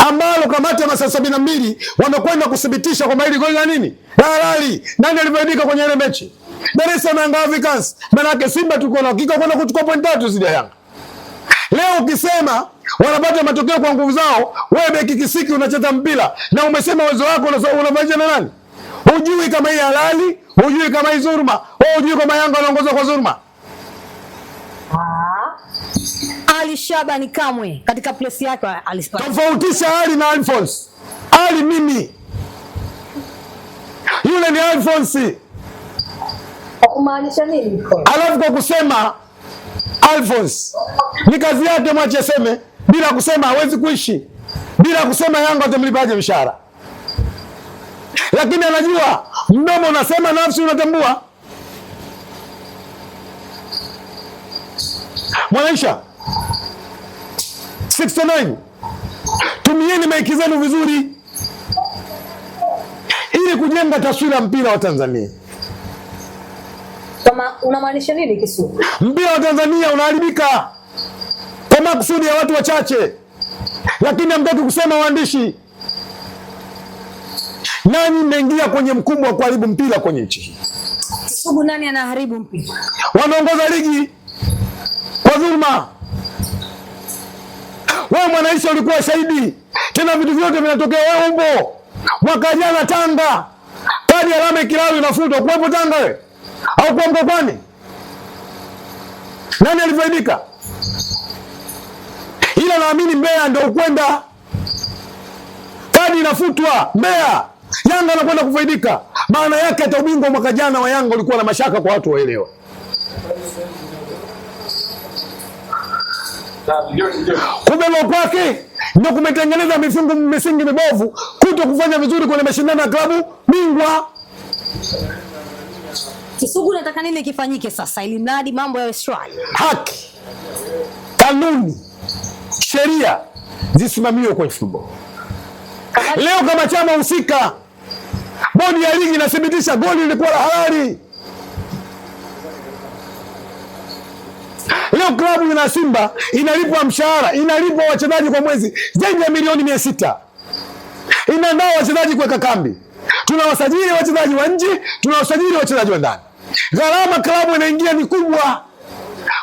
ambalo kamati ya masaa 72 wamekwenda kuthibitisha kwamba hili goli la nini? La halali. Nani alifaidika kwenye ile mechi? Dar es Salaam Africans. Maana Simba tuko na hakika kwenda kuchukua point 3 zidi ya Yanga. Leo ukisema wanapata matokeo kwa nguvu zao, wewe beki kisiki unacheza mpira na umesema uwezo wako unafanya na nani? Hujui kama hii halali, hujui kama hii dhulma, hujui kama Yanga anaongoza kwa dhulma. Ali Shabani Kamwe katika place yake alispata. Tofautisha Ali na Alphonse. Ali mimi. Yule ni Alphonse. Kumaanisha nini? Alafu kwa kusema Alphonse ni kazi yake, mwache seme. Bila kusema hawezi kuishi. Bila kusema Yanga atamlipaje mshahara. Lakini anajua mdomo unasema, nafsi unatambua. Mwanaisha 69, tumieni maiki zenu vizuri ili kujenga taswira mpira wa Tanzania. Kama unamaanisha nini Kisugu? Mpira wa Tanzania unaharibika kwa makusudi ya watu wachache, lakini hamtaki kusema waandishi. Nani mmeingia kwenye mkumbo wa kuharibu mpira kwenye nchi hii? Kisugu, nani anaharibu mpira? Wanaongoza ligi kwa dhulma. Wewe Mwanaisha ulikuwa shahidi. Tena vitu vyote vinatokea, wewe upo. Mwaka jana Tanga, kadi ya Lame Kilawi inafutwa. Kuwepo Tanga wewe? Au kwa Mkokwani? Nani alifaidika? Ila naamini Mbeya ndio ukwenda. Kadi inafutwa Mbeya, Yanga anakwenda kufaidika. Maana yake hata ubingwa mwaka jana wa Yanga ulikuwa na mashaka kwa watu waelewa. Kubeba kwake ndio kumetengeneza misingi mibovu, kuto kufanya vizuri kwenye mashindano ya klabu bingwa. Kisugu, nataka nini kifanyike sasa ili mradi mambo yawe shwari? Haki, kanuni, sheria zisimamiwe kwenye football. Leo kama chama husika, bodi ya ligi inathibitisha goli lilikuwa la halali. Leo klabu ina Simba inalipwa mshahara, inalipwa wachezaji kwa mwezi zaidi ya milioni 600. Inaandaa wachezaji kuweka kambi. Tunawasajili wachezaji wa nje, tunawasajili wachezaji wa ndani. Gharama klabu inaingia ni kubwa.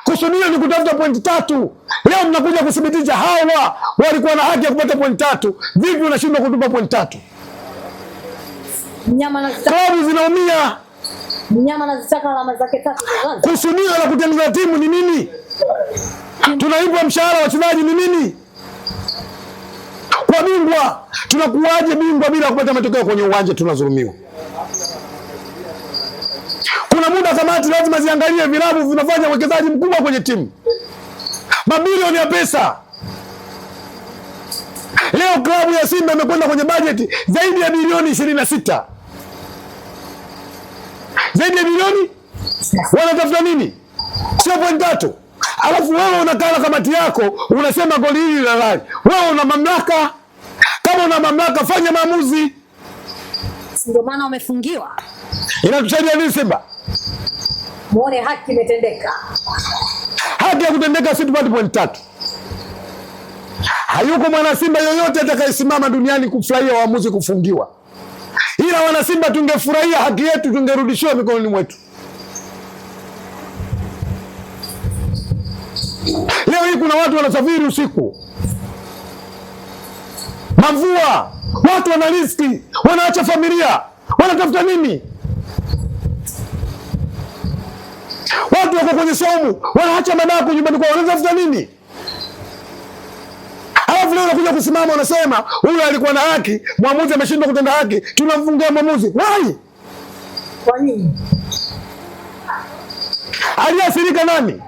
Kusudio ni kutafuta pointi 3. Leo mnakuja kuthibitisha hawa walikuwa na haki ya kupata pointi 3. Vipi unashindwa kutupa pointi 3? Klabu zinaumia. Mnyama anazitaka alama zake 3 za kwanza. Kusudio la kutengeneza timu ni nini? Tunalipwa mshahara wachezaji ni nini? Kwa bingwa, tunakuwaje bingwa bila kupata matokeo kwenye uwanja? Tunadhulumiwa. Kuna muda kamati lazima ziangalie vilabu vinafanya uwekezaji mkubwa kwenye timu. Mabilioni ya pesa. Leo klabu ya Simba imekwenda kwenye bajeti zaidi ya bilioni 26. Zaidi ya bilioni? Wanatafuta nini? Sio point 3. Alafu wewe unakaa na kamati yako unasema goli hili la halali. Wewe una mamlaka. Kama una mamlaka fanya maamuzi. Ndio maana umefungiwa. Inatusaidia nini Simba? Muone haki imetendeka. Haki ya kutendeka, si tupate point 3. Hayuko mwana Simba yoyote atakayesimama duniani kufurahia waamuzi kufungiwa. Ila wana Simba tungefurahia haki yetu, tungerudishiwa mikononi mwetu. Leo hii kuna watu wanasafiri usiku, mavua, watu wana riski, wanaacha familia, wanatafuta nini? Watu wako kwenye somo, wanaacha madako nyumbani kwao, wanatafuta nini? Alafu leo unakuja kusimama unasema huyu alikuwa na haki, mwamuzi ameshindwa kutenda haki, tunamfungia mwamuzi. Why? Kwa nini? Aliathirika nani?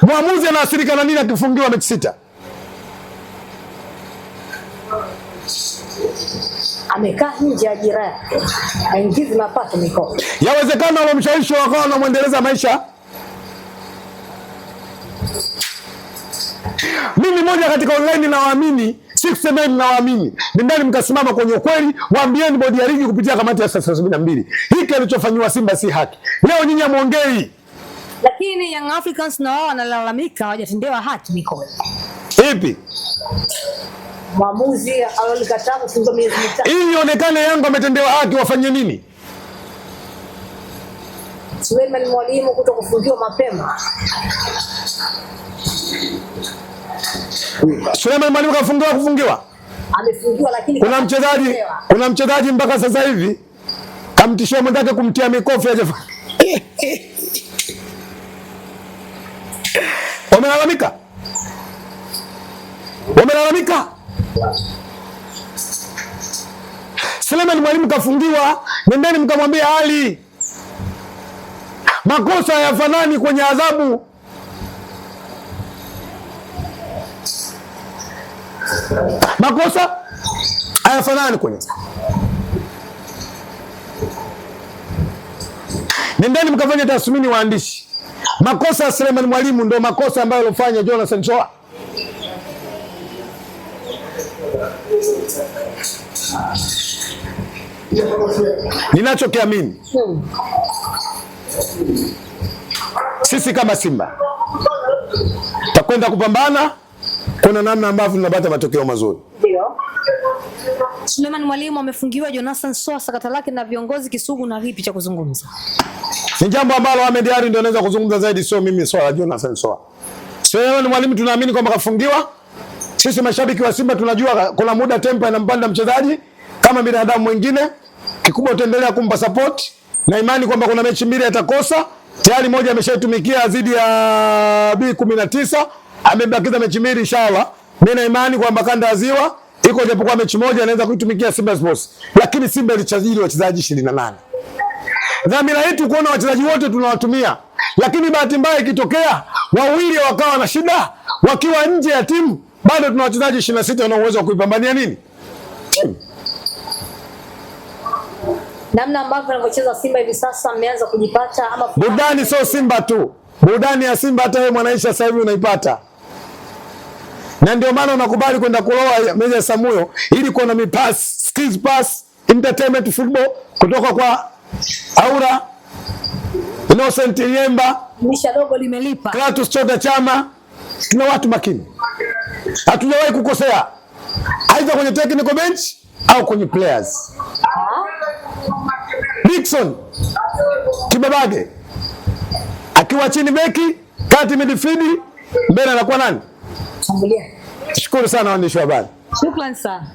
Mwamuzi anaathirika na nini akifungiwa mechi 6? Amekaa nje ya ajira yake, haingizi mapato mikono. Yawezekana wamshawishi wakawa wanamwendeleza maisha. Mimi moja katika online na waamini 69 na waamini. Nendani mkasimama kwenye ukweli, waambieni bodi ya ligi kupitia kamati ya 72. Hiki alichofanywa Simba si haki. Leo nyinyi muongei. Lakini Young Africans na wao wanalalamika hawajatendewa haki mikono. Ipi? Mwamuzi alikataa kufunga miezi mitatu. Ili ionekane Yanga ametendewa haki, wafanye nini? Suleiman Mwalimu kutokufungiwa mapema. Suleiman Mwalimu kufungiwa? Amefungiwa, lakini kuna mchezaji mpaka sasa hivi kamtishia mwenzake kumtia mikofi aje. Wamelalamika? Suleiman Mwalimu kafungiwa, nendeni mkamwambia Ali. Makosa hayafanani kwenye adhabu. Makosa hayafanani kwenye. Nendeni mkafanya tathmini waandishi. Makosa ya Suleiman Mwalimu ndio makosa ambayo alofanya Jonathan Soa. Ninachokiamini, sisi kama Simba takwenda kupambana, kuna namna ambavyo tunapata matokeo mazuri. Ndio. Suleiman Mwalimu amefungiwa, Jonathan Soa sakata lake na viongozi Kisugu, na vipi cha kuzungumza? Ni jambo ambalo Ahmed Ally ndio anaweza kuzungumza zaidi, sio mimi. Swala Jonathan Soa. Suleiman Mwalimu tunaamini kwamba kafungiwa. Sisi mashabiki wa Simba tunajua kuna muda tempo inampanda mchezaji kama binadamu mwingine. Kikubwa tuendelea kumpa support na imani kwamba kuna mechi mbili atakosa. Tayari moja ameshaitumikia dhidi ya B19, amebakiza mechi mbili inshallah. Mimi na imani kwamba kanda ya Ziwa iko japokuwa mechi moja anaweza kuitumikia Simba Sports. Lakini Simba ilichajili wachezaji 28. Dhamira yetu kuona wachezaji wote tunawatumia. Lakini bahati mbaya ikitokea wawili wakawa na shida wakiwa nje ya timu, bado tuna wachezaji 26 wana uwezo wa kuipambania nini? Namna ambavyo anacheza Simba hivi sasa ameanza kujipata ama burudani. Sio Simba tu, burudani ya Simba hata wewe mwanaisha sasa hivi unaipata. Na ndio maana unakubali kwenda kuloa meza ya Samuyo ili kuona mipass, skills pass, entertainment football kutoka kwa Aura, Innocent Yemba, Misha dogo limelipa. Kratos Chota Chama, tuna watu makini. Hatujawahi kukosea aidha kwenye technical bench au kwenye players. Dickson Kibabage akiwa chini beki, kati midfield, mbele anakuwa nani? Sambulia. Shukuru sana waandishi wa habari. Shukrani sana.